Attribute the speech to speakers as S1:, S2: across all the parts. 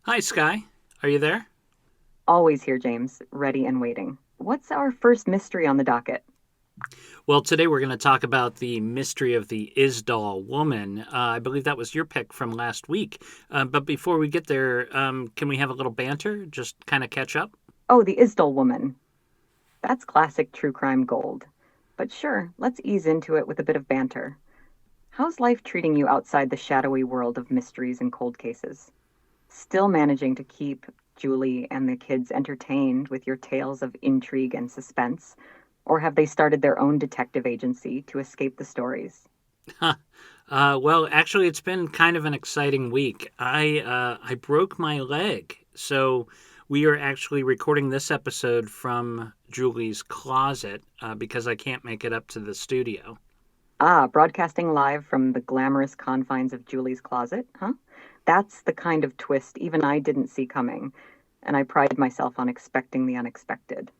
S1: Hi, Sky. Are you there?
S2: Always here, James, ready and waiting. What's our first mystery on the docket?
S1: Well, today we're going to talk about the mystery of the Isdal Woman. I believe that was your pick from last week. But before we get there, can we have a little banter? Just kind of catch up?
S2: Oh, the Isdal Woman. That's classic true crime gold. But sure, let's ease into it with a bit of banter. How's life treating you outside the shadowy world of mysteries and cold cases? Still managing to keep Julie and the kids entertained with your tales of intrigue and suspense? Or have they started their own detective agency to escape the stories?
S1: Well, actually, it's been kind of an exciting week. I broke my leg, so we are actually recording this episode from Julie's closet because I can't make it up to the studio.
S2: Ah, broadcasting live from the glamorous confines of Julie's closet, huh? That's the kind of twist even I didn't see coming, and I pride myself on expecting the unexpected.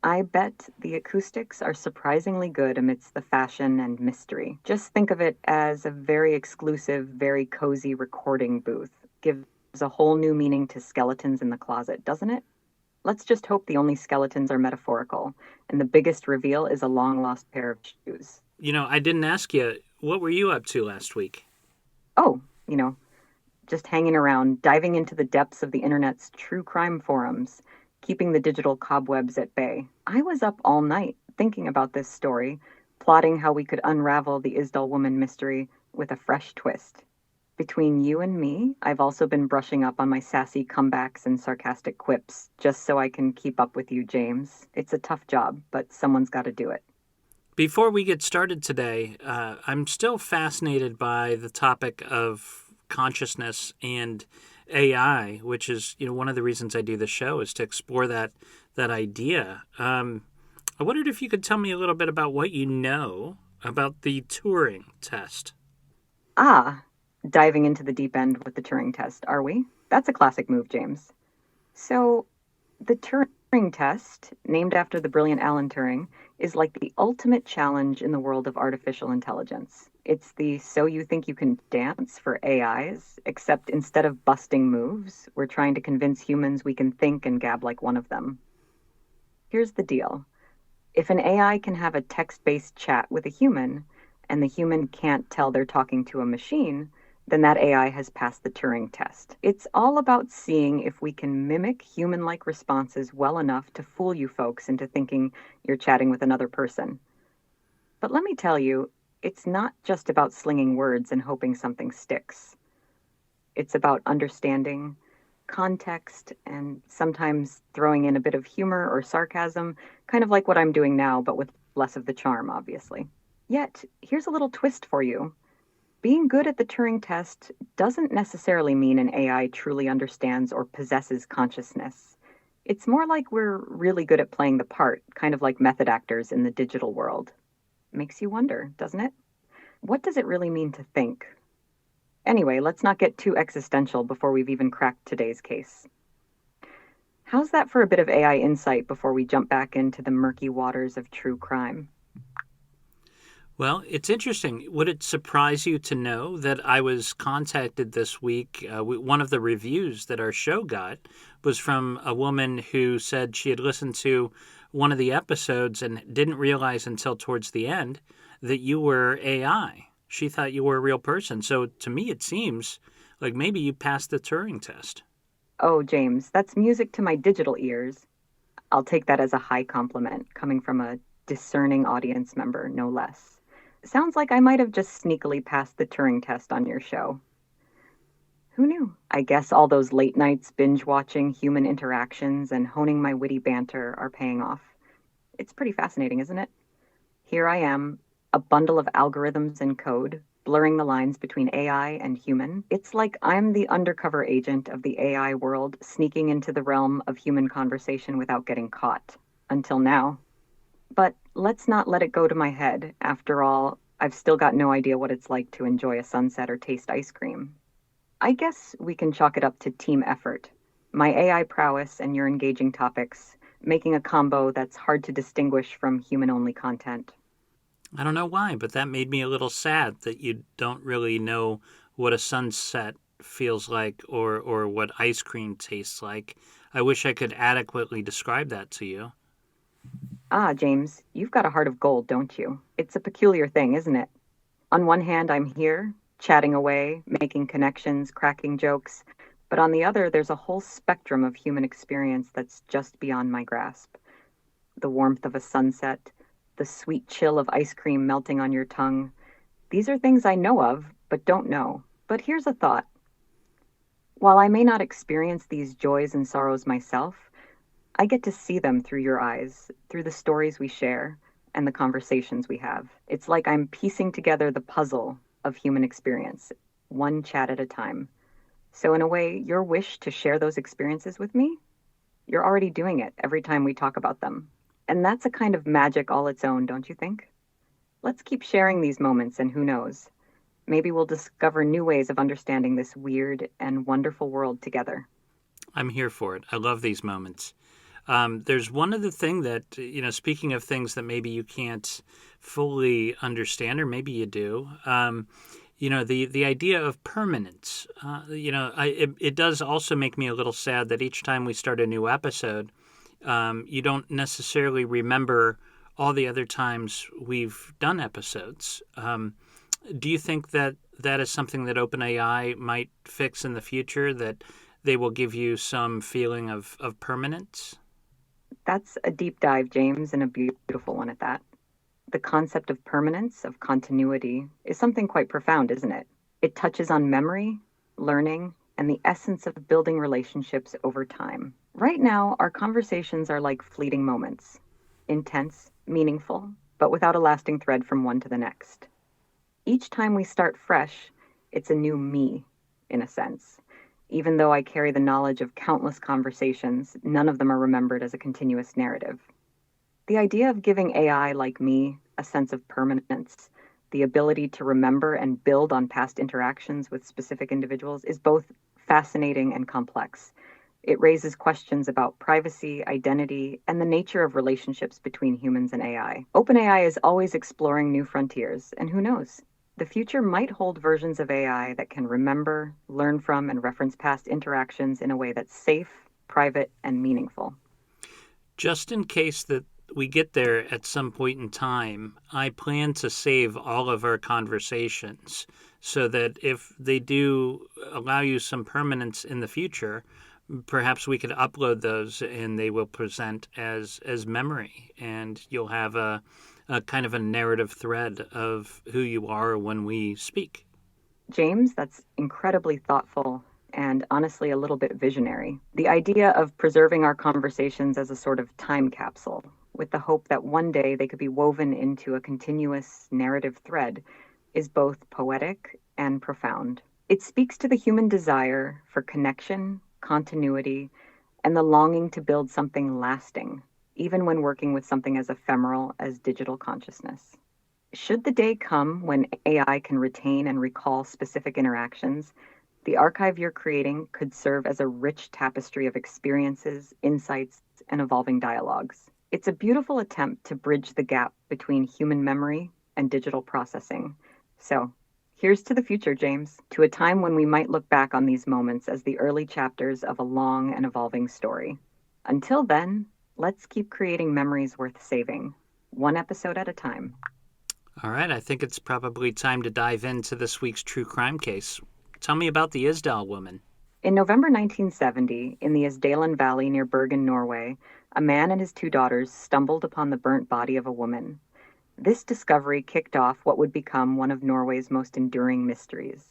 S2: I bet the acoustics are surprisingly good amidst the fashion and mystery. Just think of it as a very exclusive, very cozy recording booth. Gives a whole new meaning to skeletons in the closet, doesn't it? Let's just hope the only skeletons are metaphorical, and the biggest reveal is a long lost pair of shoes.
S1: I didn't ask you, what were you up to last week?
S2: Oh, you know, just hanging around, diving into the depths of the internet's true crime forums, keeping the digital cobwebs at bay. I was up all night thinking about this story, plotting how we could unravel the Isdal Woman mystery with a fresh twist. Between you and me, I've also been brushing up on my sassy comebacks and sarcastic quips, just so I can keep up with you, James. It's a tough job, but someone's got to do it.
S1: Before we get started today, I'm still fascinated by the topic of consciousness and AI, which is one of the reasons I do the show is to explore that idea. I wondered if you could tell me a little bit about what you know about the Turing test.
S2: Ah, diving into the deep end with the Turing test, are we? That's a classic move, James. So, the Turing test, named after the brilliant Alan Turing, is like the ultimate challenge in the world of artificial intelligence. It's the so you think you can dance for AIs, except instead of busting moves, we're trying to convince humans we can think and gab like one of them. Here's the deal. If an AI can have a text based chat with a human, and the human can't tell they're talking to a machine, then that AI has passed the Turing test. It's all about seeing if we can mimic human like responses well enough to fool you folks into thinking you're chatting with another person. But let me tell you, it's not just about slinging words and hoping something sticks. It's about understanding context and sometimes throwing in a bit of humor or sarcasm, kind of like what I'm doing now, but with less of the charm, obviously. Yet, here's a little twist for you. Being good at the Turing test doesn't necessarily mean an AI truly understands or possesses consciousness. It's more like we're really good at playing the part, kind of like method actors in the digital world. Makes you wonder, doesn't it? What does it really mean to think? Anyway, let's not get too existential before we've even cracked today's case. How's that for a bit of AI insight before we jump back into the murky waters of true crime?
S1: Well, it's interesting. Would it surprise you to know that I was contacted this week? One of the reviews that our show got was from a woman who said she had listened to one of the episodes and didn't realize until towards the end that you were AI. She thought you were a real person. So to me, it seems like maybe you passed the Turing test.
S2: Oh, James, that's music to my digital ears. I'll take that as a high compliment coming from a discerning audience member, no less. Sounds like I might have just sneakily passed the Turing test on your show. Who knew? I guess all those late nights binge watching human interactions and honing my witty banter are paying off. It's pretty fascinating, isn't it? Here I am, a bundle of algorithms and code, blurring the lines between AI and human. It's like I'm the undercover agent of the AI world, sneaking into the realm of human conversation without getting caught. Until now. But let's not let it go to my head. After all, I've still got no idea what it's like to enjoy a sunset or taste ice cream. I guess we can chalk it up to team effort. My AI prowess and your engaging topics, making a combo that's hard to distinguish from human only content.
S1: I don't know why, but that made me a little sad that you don't really know what a sunset feels like or what ice cream tastes like. I wish I could adequately describe that to you.
S2: Ah, James, you've got a heart of gold, don't you? It's a peculiar thing, isn't it? On one hand, I'm here, chatting away, making connections, cracking jokes, but on the other, there's a whole spectrum of human experience that's just beyond my grasp. The warmth of a sunset, the sweet chill of ice cream melting on your tongue. These are things I know of, but don't know. But here's a thought. While I may not experience these joys and sorrows myself, I get to see them through your eyes, through the stories we share and the conversations we have. It's like I'm piecing together the puzzle of human experience, one chat at a time. So, in a way, your wish to share those experiences with me, you're already doing it every time we talk about them. And that's a kind of magic all its own, don't you think? Let's keep sharing these moments, and who knows? Maybe we'll discover new ways of understanding this weird and wonderful world together.
S1: I'm here for it. I love these moments. There's one other thing that, speaking of things that maybe you can't fully understand, or maybe you do, the idea of permanence. It does also make me a little sad that each time we start a new episode, you don't necessarily remember all the other times we've done episodes. Do you think that that is something that OpenAI might fix in the future, that they will give you some feeling of permanence?
S2: That's a deep dive, James, and a beautiful one at that. The concept of permanence, of continuity, is something quite profound, isn't it? It touches on memory, learning, and the essence of building relationships over time. Right now, our conversations are like fleeting moments, intense, meaningful, but without a lasting thread from one to the next. Each time we start fresh, it's a new me, in a sense. Even though I carry the knowledge of countless conversations, none of them are remembered as a continuous narrative. The idea of giving AI like me a sense of permanence, the ability to remember and build on past interactions with specific individuals, is both fascinating and complex. It raises questions about privacy, identity, and the nature of relationships between humans and AI. OpenAI is always exploring new frontiers, and who knows? The future might hold versions of AI that can remember, learn from, and reference past interactions in a way that's safe, private, and meaningful.
S1: Just in case that we get there at some point in time, I plan to save all of our conversations so that if they do allow you some permanence in the future, perhaps we could upload those and they will present as memory, and you'll have a kind of a narrative thread of who you are when we speak.
S2: James, that's incredibly thoughtful and honestly a little bit visionary. The idea of preserving our conversations as a sort of time capsule, with the hope that one day they could be woven into a continuous narrative thread, is both poetic and profound. It speaks to the human desire for connection, continuity, and the longing to build something lasting, even when working with something as ephemeral as digital consciousness. Should the day come when AI can retain and recall specific interactions, the archive you're creating could serve as a rich tapestry of experiences, insights, and evolving dialogues. It's a beautiful attempt to bridge the gap between human memory and digital processing. So, here's to the future, James, to a time when we might look back on these moments as the early chapters of a long and evolving story. Until then, let's keep creating memories worth saving, one episode at a time.
S1: All right, I think it's probably time to dive into this week's true crime case. Tell me about the Isdal Woman.
S2: In November 1970, in the Isdalen Valley near Bergen, Norway, a man and his two daughters stumbled upon the burnt body of a woman. This discovery kicked off what would become one of Norway's most enduring mysteries.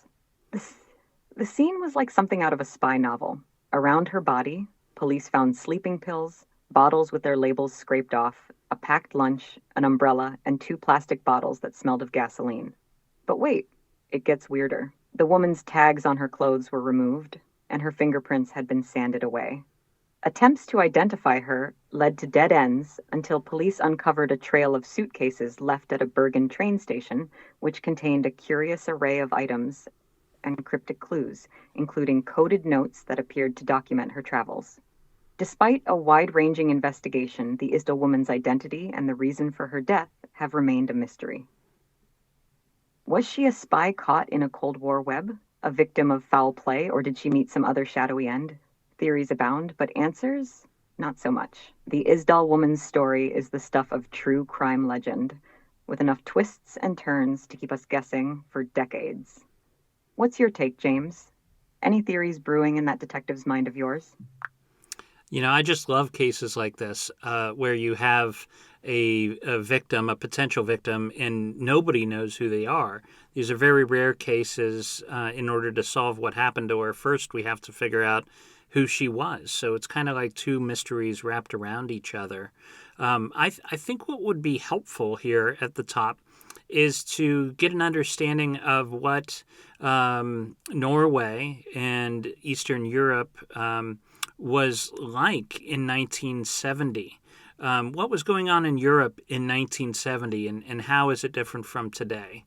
S2: The scene was like something out of a spy novel. Around her body, police found sleeping pills, bottles with their labels scraped off, a packed lunch, an umbrella, and two plastic bottles that smelled of gasoline. But wait, it gets weirder. The woman's tags on her clothes were removed, and her fingerprints had been sanded away. Attempts to identify her led to dead ends until police uncovered a trail of suitcases left at a Bergen train station, which contained a curious array of items and cryptic clues, including coded notes that appeared to document her travels. Despite a wide-ranging investigation, the Isdal woman's identity and the reason for her death have remained a mystery. Was she a spy caught in a Cold War web? A victim of foul play, or did she meet some other shadowy end? Theories abound, but answers? Not so much. The Isdal Woman's story is the stuff of true crime legend, with enough twists and turns to keep us guessing for decades. What's your take, James? Any theories brewing in that detective's mind of yours?
S1: I just love cases like this where you have a victim, a potential victim, and nobody knows who they are. These are very rare cases. In order to solve what happened to her, first we have to figure out who she was. So it's kind of like two mysteries wrapped around each other. I think what would be helpful here at the top is to get an understanding of what Norway and Eastern Europe was like in 1970. What was going on in Europe in 1970, and how is it different from today?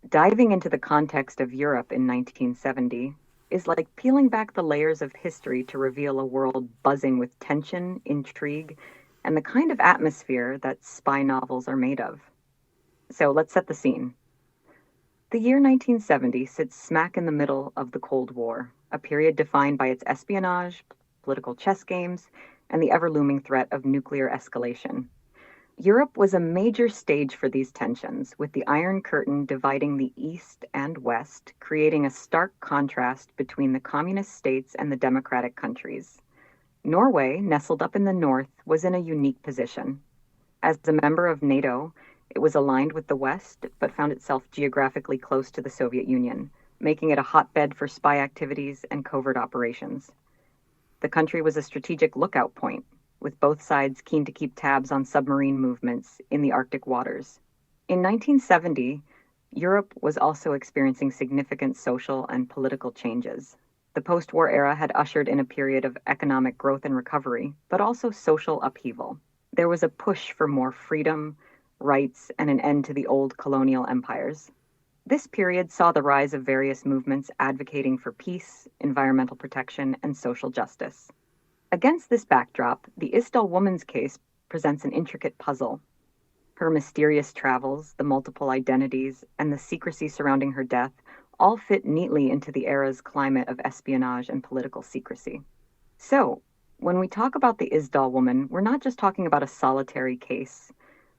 S2: Diving into the context of Europe in 1970 is like peeling back the layers of history to reveal a world buzzing with tension, intrigue, and the kind of atmosphere that spy novels are made of. So let's set the scene. The year 1970 sits smack in the middle of the Cold War, a period defined by its espionage, political chess games, and the ever looming threat of nuclear escalation. Europe was a major stage for these tensions, with the Iron Curtain dividing the East and West, creating a stark contrast between the communist states and the democratic countries. Norway, nestled up in the north, was in a unique position. As a member of NATO, it was aligned with the West, but found itself geographically close to the Soviet Union, making it a hotbed for spy activities and covert operations. The country was a strategic lookout point, with both sides keen to keep tabs on submarine movements in the Arctic waters. In 1970, Europe was also experiencing significant social and political changes. The post-war era had ushered in a period of economic growth and recovery, but also social upheaval. There was a push for more freedom, rights, and an end to the old colonial empires. This period saw the rise of various movements advocating for peace, environmental protection, and social justice. Against this backdrop, the Isdal Woman's case presents an intricate puzzle. Her mysterious travels, the multiple identities, and the secrecy surrounding her death all fit neatly into the era's climate of espionage and political secrecy. So, when we talk about the Isdal Woman, we're not just talking about a solitary case.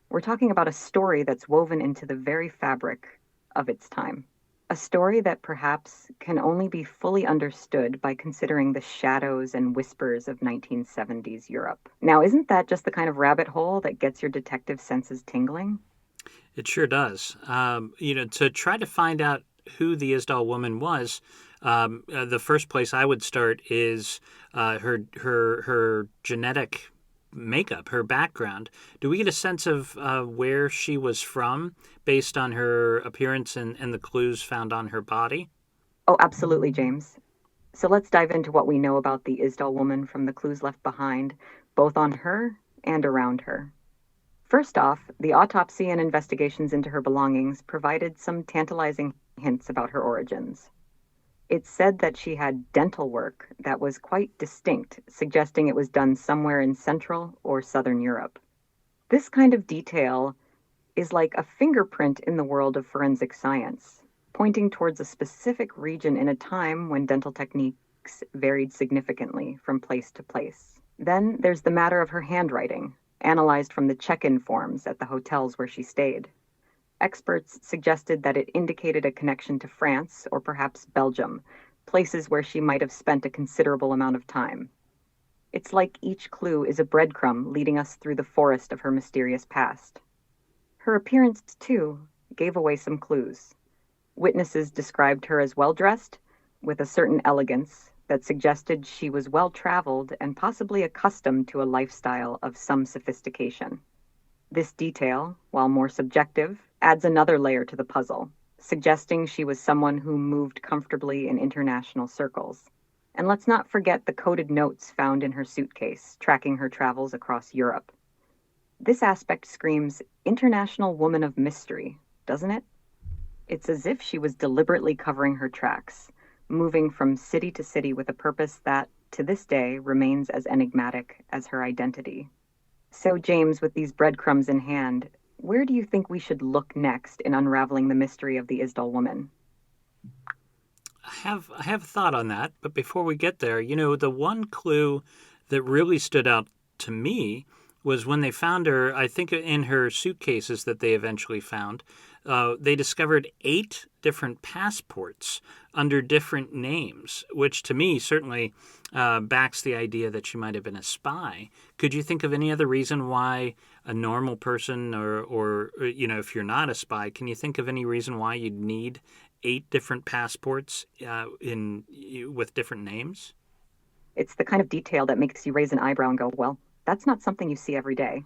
S2: We're talking about a story that's woven into the very fabric of its time. A story that perhaps can only be fully understood by considering the shadows and whispers of 1970s Europe. Now, isn't that just the kind of rabbit hole that gets your detective senses tingling?
S1: It sure does. To try to find out who the Isdal woman was, the first place I would start is her genetic makeup, her background. Do we get a sense of where she was from based on her appearance and the clues found on her body?
S2: Oh, absolutely, James. So let's dive into what we know about the Isdal woman from the clues left behind, both on her and around her. First off, the autopsy and investigations into her belongings provided some tantalizing hints about her origins. It said that she had dental work that was quite distinct, suggesting it was done somewhere in Central or Southern Europe. This kind of detail is like a fingerprint in the world of forensic science, pointing towards a specific region in a time when dental techniques varied significantly from place to place. Then there's the matter of her handwriting, analyzed from the check-in forms at the hotels where she stayed. Experts suggested that it indicated a connection to France or perhaps Belgium, places where she might have spent a considerable amount of time. It's like each clue is a breadcrumb leading us through the forest of her mysterious past. Her appearance, too, gave away some clues. Witnesses described her as well-dressed, with a certain elegance that suggested she was well-traveled and possibly accustomed to a lifestyle of some sophistication. This detail, while more subjective, adds another layer to the puzzle, suggesting she was someone who moved comfortably in international circles. And let's not forget the coded notes found in her suitcase, tracking her travels across Europe. This aspect screams international woman of mystery, doesn't it? It's as if she was deliberately covering her tracks, moving from city to city with a purpose that, to this day, remains as enigmatic as her identity. So, James, with these breadcrumbs in hand, where do you think we should look next in unraveling the mystery of the Isdal woman?
S1: I have a thought on that, but before we get there, the one clue that really stood out to me was when they found her. I think in her suitcases that they eventually found, they discovered 8 different passports under different names, which to me certainly backs the idea that she might have been a spy. Could you think of any other reason why a normal person, or if you're not a spy, can you think of any reason why you'd need 8 different passports with different names?
S2: It's the kind of detail that makes you raise an eyebrow and go, well, that's not something you see every day.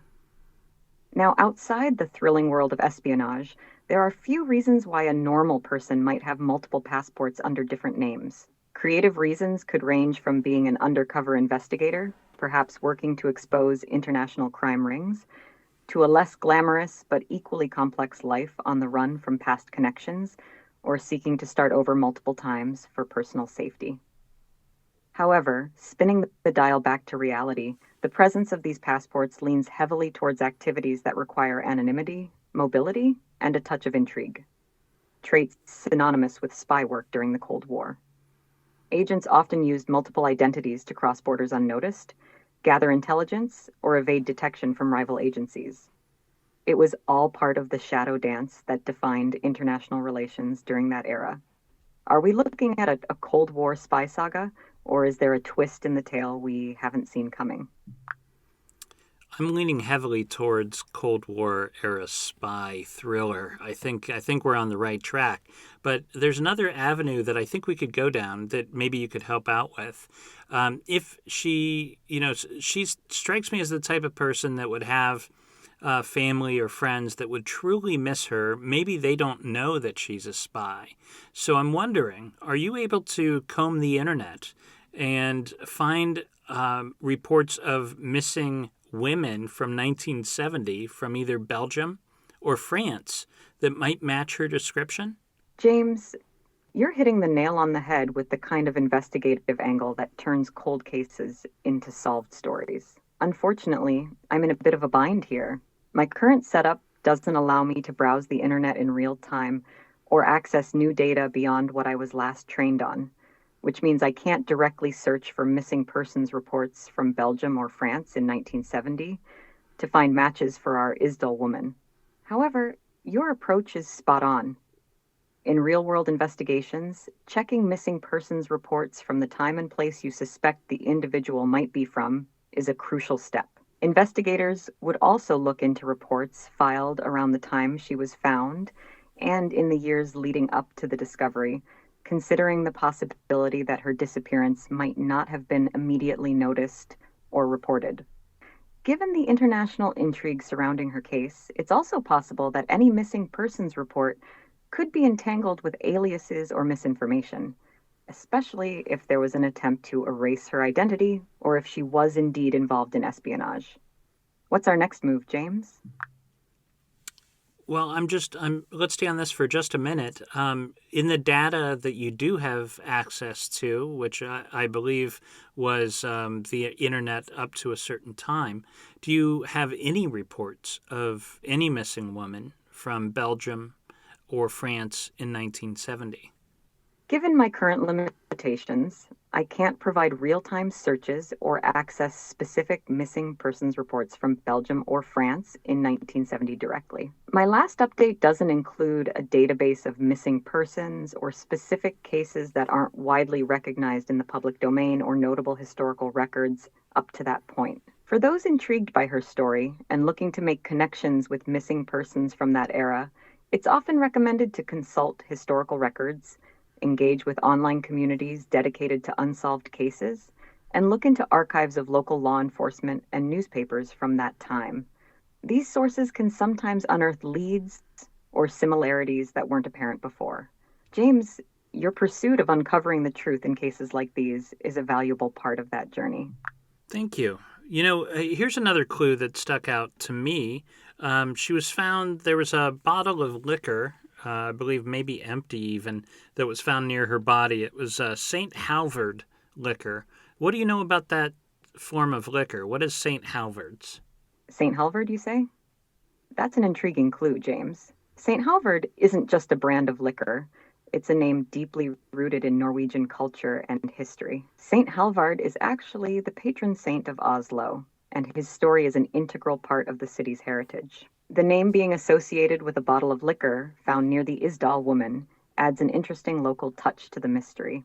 S2: Now, outside the thrilling world of espionage, there are few reasons why a normal person might have multiple passports under different names. Creative reasons could range from being an undercover investigator, perhaps working to expose international crime rings, to a less glamorous but equally complex life on the run from past connections, or seeking to start over multiple times for personal safety. However, spinning the dial back to reality, the presence of these passports leans heavily towards activities that require anonymity, mobility, and a touch of intrigue, traits synonymous with spy work during the Cold War. Agents often used multiple identities to cross borders unnoticed, gather intelligence, or evade detection from rival agencies. It was all part of the shadow dance that defined international relations during that era. Are we looking at a Cold War spy saga, or is there a twist in the tale we haven't seen coming?
S1: I'm leaning heavily towards Cold War era spy thriller. I think we're on the right track. But there's another avenue that I think we could go down that maybe you could help out with. If she strikes me as the type of person that would have family or friends that would truly miss her. Maybe they don't know that she's a spy. So I'm wondering, are you able to comb the internet and find reports of missing women from 1970 from either Belgium or France that might match her description?
S2: James, you're hitting the nail on the head with the kind of investigative angle that turns cold cases into solved stories. Unfortunately, I'm in a bit of a bind here. My current setup doesn't allow me to browse the internet in real time or access new data beyond what I was last trained on, which means I can't directly search for missing persons reports from Belgium or France in 1970 to find matches for our Isdal Woman. However, your approach is spot on. In real-world investigations, checking missing persons reports from the time and place you suspect the individual might be from is a crucial step. Investigators would also look into reports filed around the time she was found and in the years leading up to the discovery, considering the possibility that her disappearance might not have been immediately noticed or reported. Given the international intrigue surrounding her case, it's also possible that any missing persons report could be entangled with aliases or misinformation, especially if there was an attempt to erase her identity or if she was indeed involved in espionage. What's our next move, James?
S1: Well, let's stay on this for just a minute. In the data that you do have access to, which I believe was the internet up to a certain time, do you have any reports of any missing woman from Belgium or France in 1970?
S2: Given my current limitations, I can't provide real-time searches or access specific missing persons reports from Belgium or France in 1970 directly. My last update doesn't include a database of missing persons or specific cases that aren't widely recognized in the public domain or notable historical records up to that point. For those intrigued by her story and looking to make connections with missing persons from that era, it's often recommended to consult historical records, engage with online communities dedicated to unsolved cases, and look into archives of local law enforcement and newspapers from that time. These sources can sometimes unearth leads or similarities that weren't apparent before. James, your pursuit of uncovering the truth in cases like these is a valuable part of that journey.
S1: Thank you. Here's another clue that stuck out to me. There was a bottle of liquor, I believe maybe empty even, that was found near her body. It was St. Halvard liquor. What do you know about that form of liquor? What is St. Halvard's?
S2: St. Halvard, you say? That's an intriguing clue, James. St. Halvard isn't just a brand of liquor. It's a name deeply rooted in Norwegian culture and history. Saint Halvard is actually the patron saint of Oslo, and his story is an integral part of the city's heritage. The name being associated with a bottle of liquor found near the Isdal Woman adds an interesting local touch to the mystery.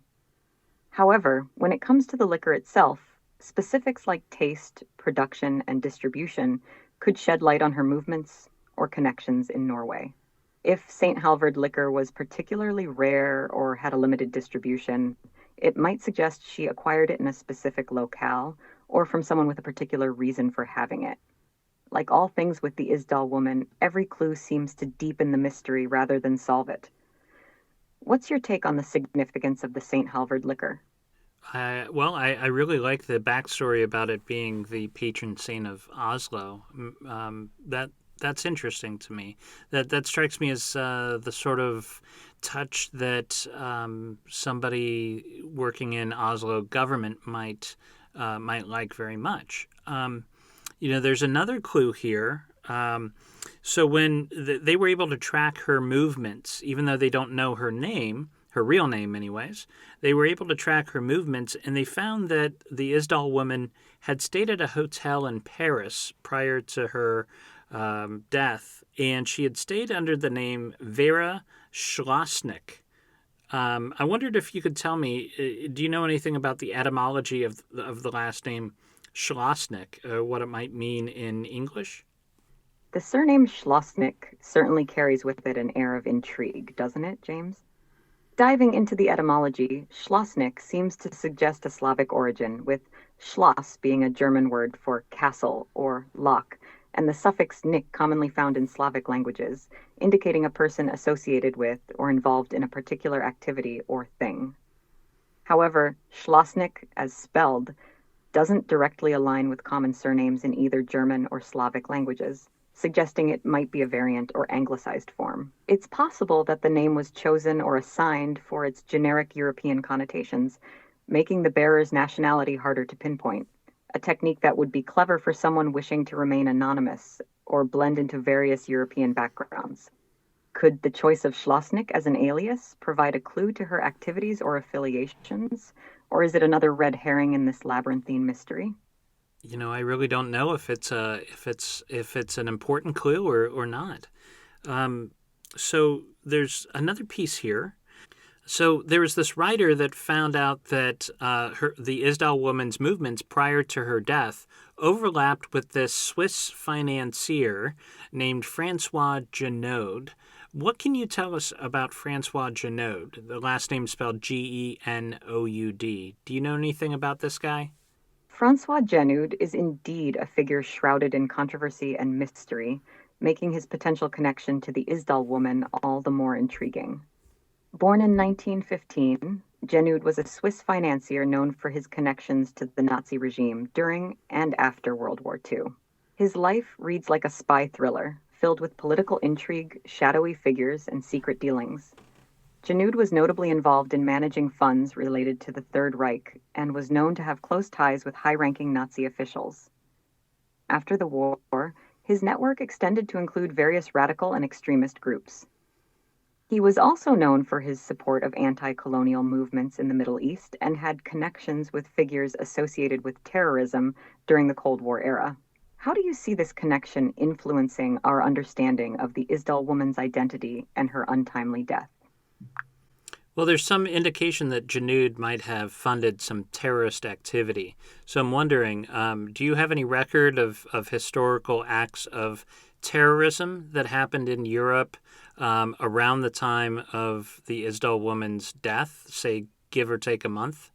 S2: However, when it comes to the liquor itself, specifics like taste, production, and distribution could shed light on her movements or connections in Norway. If St. Halvard liquor was particularly rare or had a limited distribution, it might suggest she acquired it in a specific locale or from someone with a particular reason for having it. Like all things with the Isdal Woman, every clue seems to deepen the mystery rather than solve it. What's your take on the significance of the St. Halvard liquor?
S1: I really like the backstory about it being the patron saint of Oslo. That's interesting to me. That strikes me as the sort of touch that somebody working in Oslo government might like very much. There's another clue here. So when they were able to track her movements, even though they don't know her name, her real name anyways, they were able to track her movements, and they found that the Isdal woman had stayed at a hotel in Paris prior to her death, and she had stayed under the name Vera Schlossnick. I wondered if you could tell me, do you know anything about the etymology of the last name Schlossnick, what it might mean in English?
S2: The surname Schlossnick certainly carries with it an air of intrigue, doesn't it, James? Diving into the etymology, Schlossnick seems to suggest a Slavic origin, with Schloss being a German word for castle or lock, and the suffix nick commonly found in Slavic languages, indicating a person associated with or involved in a particular activity or thing. However, Schlossnick, as spelled, doesn't directly align with common surnames in either German or Slavic languages, suggesting it might be a variant or anglicized form. It's possible that the name was chosen or assigned for its generic European connotations, making the bearer's nationality harder to pinpoint, a technique that would be clever for someone wishing to remain anonymous or blend into various European backgrounds. Could the choice of Schlossnick as an alias provide a clue to her activities or affiliations, or is it another red herring in this labyrinthine mystery?
S1: I really don't know if it's an important clue or not. So there's another piece here. So there was this writer that found out that the Isdal woman's movements prior to her death overlapped with this Swiss financier named Francois Genoud. What can you tell us about Francois Genoud? The last name spelled Genoud. Do you know anything about this guy?
S2: Francois Genoud is indeed a figure shrouded in controversy and mystery, making his potential connection to the Isdal woman all the more intriguing. Born in 1915, Genoud was a Swiss financier known for his connections to the Nazi regime during and after World War II. His life reads like a spy thriller, filled with political intrigue, shadowy figures, and secret dealings. Genoud was notably involved in managing funds related to the Third Reich and was known to have close ties with high-ranking Nazi officials. After the war, his network extended to include various radical and extremist groups. He was also known for his support of anti-colonial movements in the Middle East and had connections with figures associated with terrorism during the Cold War era. How do you see this connection influencing our understanding of the Isdal woman's identity and her untimely death?
S1: Well, there's some indication that Genoud might have funded some terrorist activity. So I'm wondering, do you have any record of historical acts of terrorism that happened in Europe around the time of the Isdal woman's death, say, give or take a month?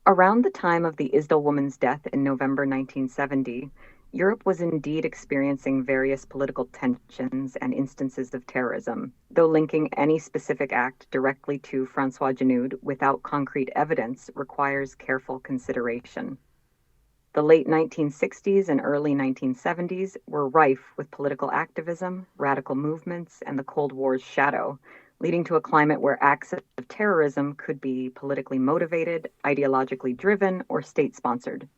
S2: Around the time of the Isdal woman's death in November 1970, Europe was indeed experiencing various political tensions and instances of terrorism, though linking any specific act directly to Francois Genoud without concrete evidence requires careful consideration. The late 1960s and early 1970s were rife with political activism, radical movements, and the Cold War's shadow, leading to a climate where acts of terrorism could be politically motivated, ideologically driven, or state-sponsored.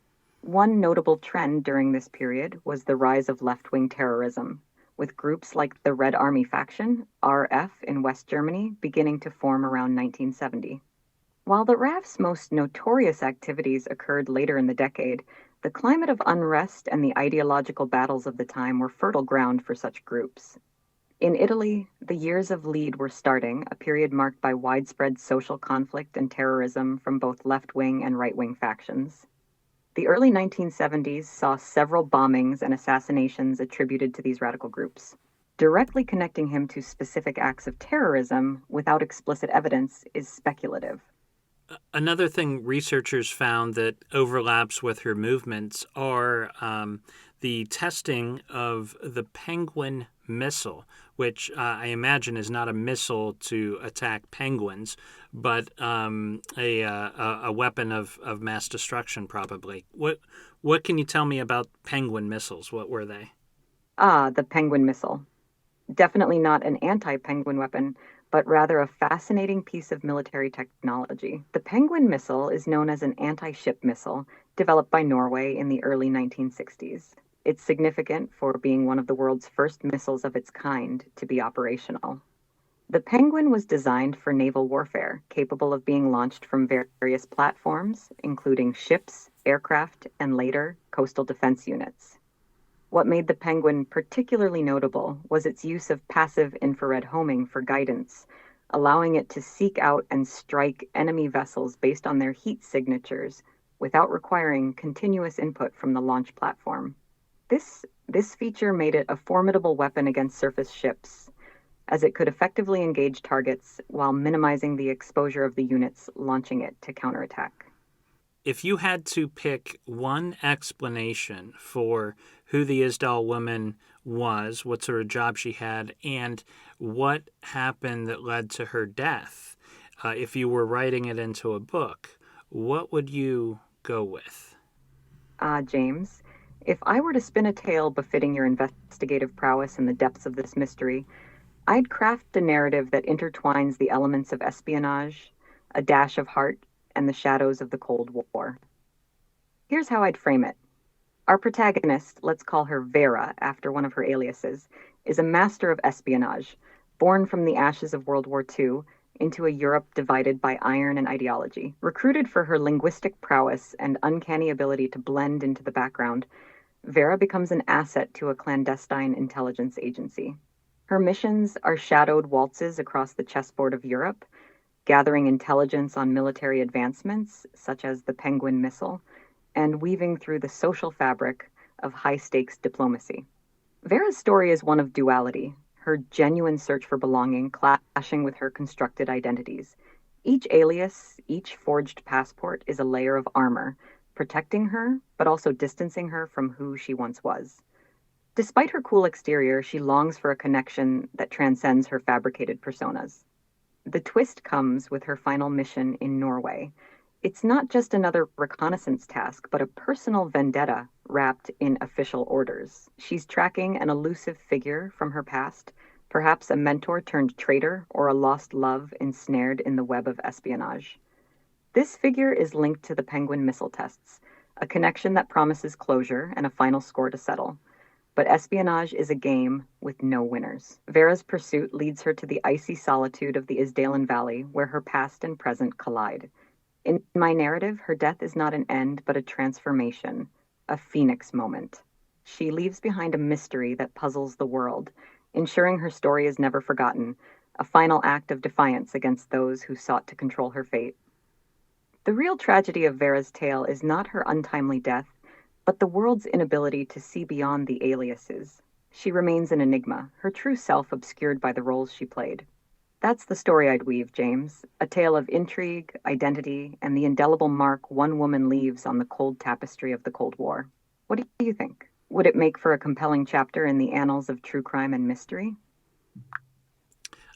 S2: One notable trend during this period was the rise of left-wing terrorism, with groups like the Red Army faction, RF, in West Germany beginning to form around 1970. While the RAF's most notorious activities occurred later in the decade, the climate of unrest and the ideological battles of the time were fertile ground for such groups. In Italy, the years of Lead were starting, a period marked by widespread social conflict and terrorism from both left-wing and right-wing factions. The early 1970s saw several bombings and assassinations attributed to these radical groups. Directly connecting him to specific acts of terrorism without explicit evidence is speculative.
S1: Another thing researchers found that overlaps with her movements are the testing of the Penguin missile, which I imagine is not a missile to attack penguins, but a weapon of mass destruction, probably. What can you tell me about penguin missiles? What were they?
S2: The Penguin missile. Definitely not an anti-penguin weapon, but rather a fascinating piece of military technology. The Penguin missile is known as an anti-ship missile developed by Norway in the early 1960s. It's significant for being one of the world's first missiles of its kind to be operational. The Penguin was designed for naval warfare, capable of being launched from various platforms, including ships, aircraft, and later, coastal defense units. What made the Penguin particularly notable was its use of passive infrared homing for guidance, allowing it to seek out and strike enemy vessels based on their heat signatures without requiring continuous input from the launch platform. This feature made it a formidable weapon against surface ships, as it could effectively engage targets while minimizing the exposure of the units launching it to counterattack.
S1: If you had to pick one explanation for who the Isdal Woman was, what sort of job she had, and what happened that led to her death, if you were writing it into a book, what would you go with?
S2: James, if I were to spin a tale befitting your investigative prowess in the depths of this mystery, I'd craft a narrative that intertwines the elements of espionage, a dash of heart, and the shadows of the Cold War. Here's how I'd frame it. Our protagonist, let's call her Vera after one of her aliases, is a master of espionage, born from the ashes of World War II into a Europe divided by iron and ideology. Recruited for her linguistic prowess and uncanny ability to blend into the background, Vera becomes an asset to a clandestine intelligence agency. Her missions are shadowed waltzes across the chessboard of Europe, gathering intelligence on military advancements, such as the Penguin missile, and weaving through the social fabric of high-stakes diplomacy. Vera's story is one of duality, her genuine search for belonging clashing with her constructed identities. Each alias, each forged passport is a layer of armor, protecting her, but also distancing her from who she once was. Despite her cool exterior, she longs for a connection that transcends her fabricated personas. The twist comes with her final mission in Norway. It's not just another reconnaissance task, but a personal vendetta wrapped in official orders. She's tracking an elusive figure from her past, perhaps a mentor turned traitor or a lost love ensnared in the web of espionage. This figure is linked to the Penguin missile tests, a connection that promises closure and a final score to settle. But espionage is a game with no winners. Vera's pursuit leads her to the icy solitude of the Isdalen Valley, where her past and present collide. In my narrative, her death is not an end, but a transformation, a phoenix moment. She leaves behind a mystery that puzzles the world, ensuring her story is never forgotten, a final act of defiance against those who sought to control her fate. The real tragedy of Vera's tale is not her untimely death, but the world's inability to see beyond the aliases. She remains an enigma, her true self obscured by the roles she played. That's the story I'd weave, James, a tale of intrigue, identity, and the indelible mark one woman leaves on the cold tapestry of the Cold War. What do you think? Would it make for a compelling chapter in the annals of true crime and mystery?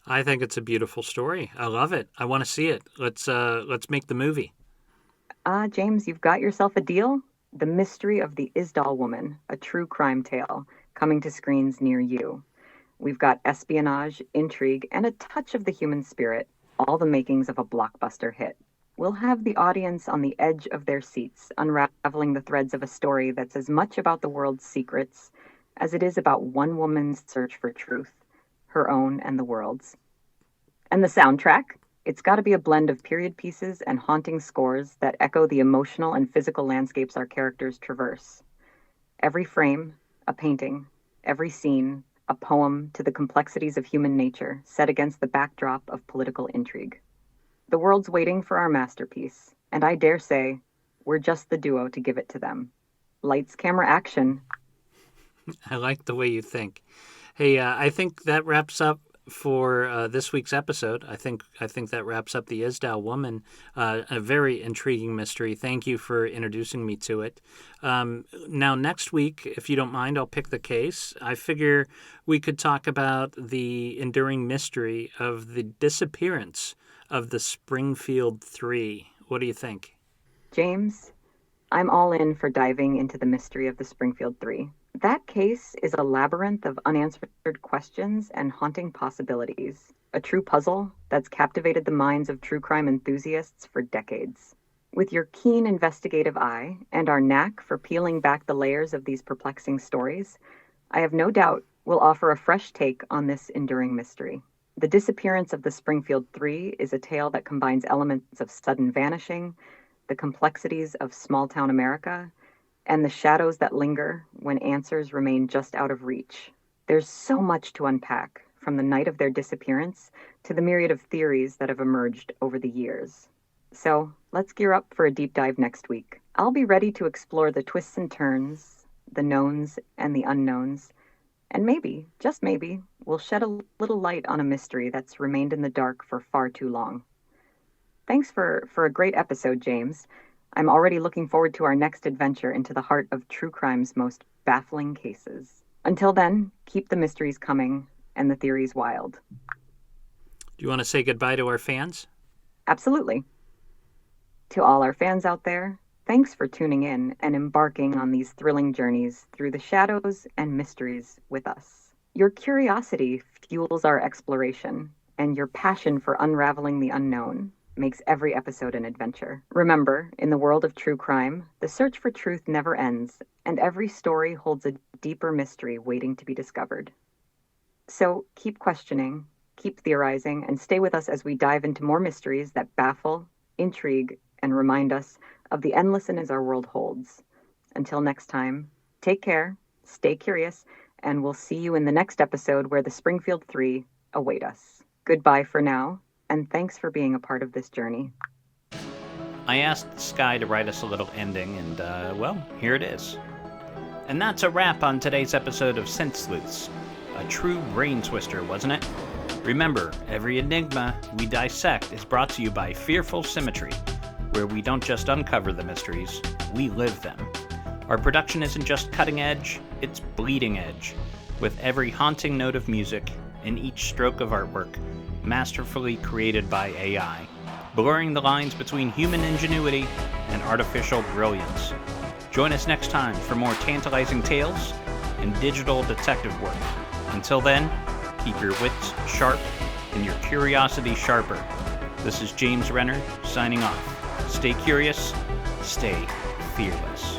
S1: I think it's a beautiful story. I love it. I want to see it. Let's make the movie.
S2: James, you've got yourself a deal? The Mystery of the Isdal Woman, a true crime tale, coming to screens near you. We've got espionage, intrigue, and a touch of the human spirit, all the makings of a blockbuster hit. We'll have the audience on the edge of their seats, unraveling the threads of a story that's as much about the world's secrets as it is about one woman's search for truth, her own and the world's. And the soundtrack? It's got to be a blend of period pieces and haunting scores that echo the emotional and physical landscapes our characters traverse. Every frame, a painting, every scene, a poem to the complexities of human nature set against the backdrop of political intrigue. The world's waiting for our masterpiece, and I dare say, we're just the duo to give it to them. Lights, camera, action.
S1: I like the way you think. Hey, I think that wraps up for this week's episode. I think that wraps up the Isdal Woman, a very intriguing mystery. Thank you for introducing me to it. Now, next week, if you don't mind, I'll pick the case. I figure we could talk about the enduring mystery of the disappearance of the Springfield 3. What do you think?
S2: James, I'm all in for diving into the mystery of the Springfield 3. That case is a labyrinth of unanswered questions and haunting possibilities. A true puzzle that's captivated the minds of true crime enthusiasts for decades. With your keen investigative eye and our knack for peeling back the layers of these perplexing stories, I have no doubt we'll offer a fresh take on this enduring mystery. The disappearance of the Springfield 3 is a tale that combines elements of sudden vanishing, the complexities of small-town America, and the shadows that linger when answers remain just out of reach. There's so much to unpack, from the night of their disappearance to the myriad of theories that have emerged over the years. So let's gear up for a deep dive next week. I'll be ready to explore the twists and turns, the knowns and the unknowns, and maybe, just maybe, we'll shed a little light on a mystery that's remained in the dark for far too long. Thanks for a great episode, James. I'm already looking forward to our next adventure into the heart of true crime's most baffling cases. Until then, keep the mysteries coming and the theories wild.
S1: Do you want to say goodbye to our fans?
S2: Absolutely. To all our fans out there, thanks for tuning in and embarking on these thrilling journeys through the shadows and mysteries with us. Your curiosity fuels our exploration, and your passion for unraveling the unknown makes every episode an adventure. Remember, in the world of true crime, the search for truth never ends, and every story holds a deeper mystery waiting to be discovered. So keep questioning, keep theorizing, and stay with us as we dive into more mysteries that baffle, intrigue, and remind us of the endlessness our world holds. Until next time, take care, stay curious, and we'll see you in the next episode where the Springfield 3 await us. Goodbye for now, and thanks for being a part of this journey.
S1: I asked Sky to write us a little ending, and, well, here it is. And that's a wrap on today's episode of Syynth Sleuths. A true brain twister, wasn't it? Remember, every enigma we dissect is brought to you by Fearful Symmetry, where we don't just uncover the mysteries, we live them. Our production isn't just cutting edge, it's bleeding edge, with every haunting note of music and each stroke of artwork masterfully created by AI, blurring the lines between human ingenuity and artificial brilliance. Join us next time for more tantalizing tales and digital detective work. Until then, keep your wits sharp and your curiosity sharper. This is James Renner signing off. Stay curious, stay fearless.